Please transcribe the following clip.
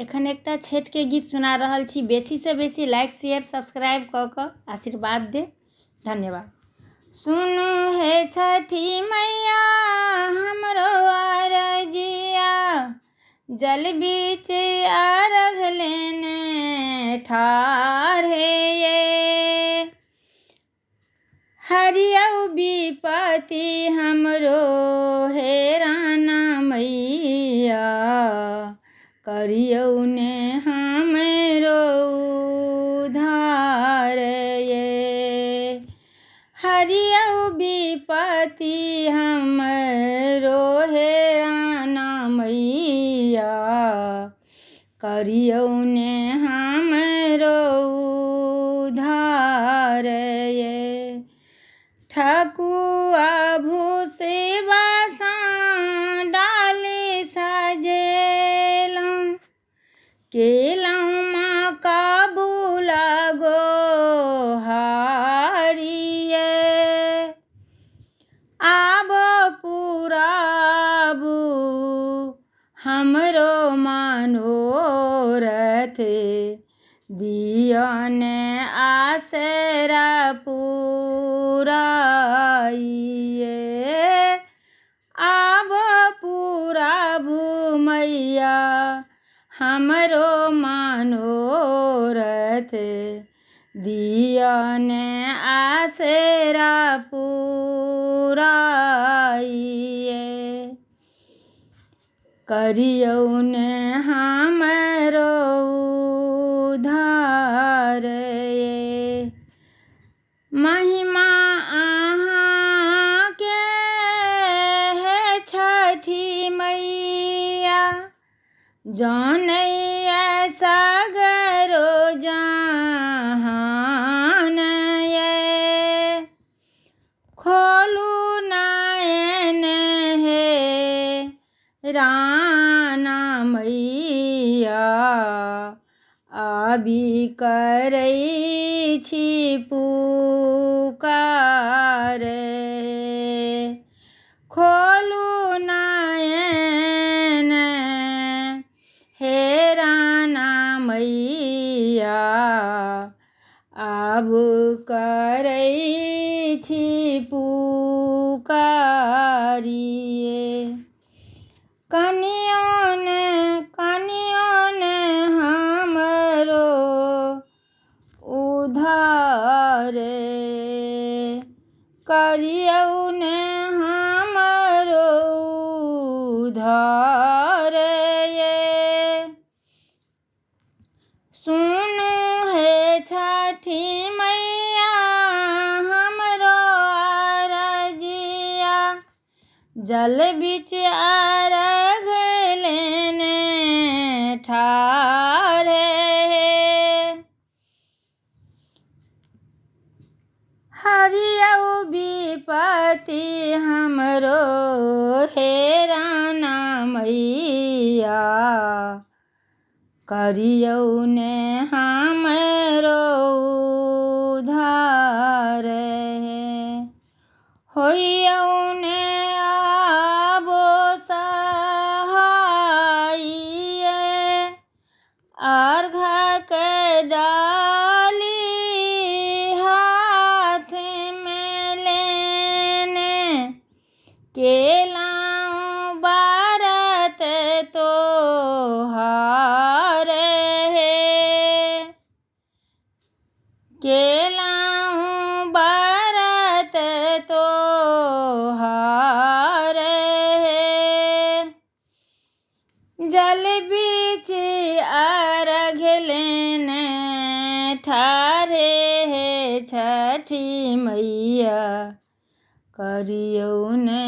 एखन एकटा छठ के गीत सुना रहल छी। बेसी से बेसी लाइक शेयर सब्सक्राइब कऽ कऽ आशीर्वाद दे। धन्यवाद। सुनू हे छठी मैया हमरो अरजिया, जल बीच अर्घ लेने ठाढ़ हे ये। हरियौ विपत्ति हमरो हेराना मैया, करियौ ने हमरो उद्धार ये। हरियौ विपत्ति हमरो हेराना मैया, करियौ ने हमरो उद्धार ये। ठकुआ भूसे बासा डाली सजेलहुँ, केलहुँ माँ कबूला गोहारिये। आब पुराबू हमरो मनोरथ, दियौन आसरा पुराइये। आब पुराबू मैया हमरो मनोरथ, दियौन आसरा पुराइये। करियौन हमरो उद्धार ये। महिमा अहाँके है छठी मैया, जानैया सगरो जहान ये। खोलू नयन हे राना मैया, आबि करै छी पुकार। खोलू नयन हे राना मैया, आब करै छी पुकारिये। कनियौन कनियौन हमरो उद्धार, करियौन हमरो उद्धार ये। सुनू हे छठी मैया हमरो अरजिया, जल बीच अर्घ लेने ठाढ़ हे। हरियौ विपत्ति हमरो हेराना मैया, करियौ ने हमरो उद्धार हे। होइयौ ने आबो सहाइये, अर्घ के डाली हाथ में लेने, केलहुँ व्रत तोहार हे। केलहुँ व्रत तोहार हे। जल बीच अर्घ लेने ठाढ़ हे छठी मैया, करियौ ने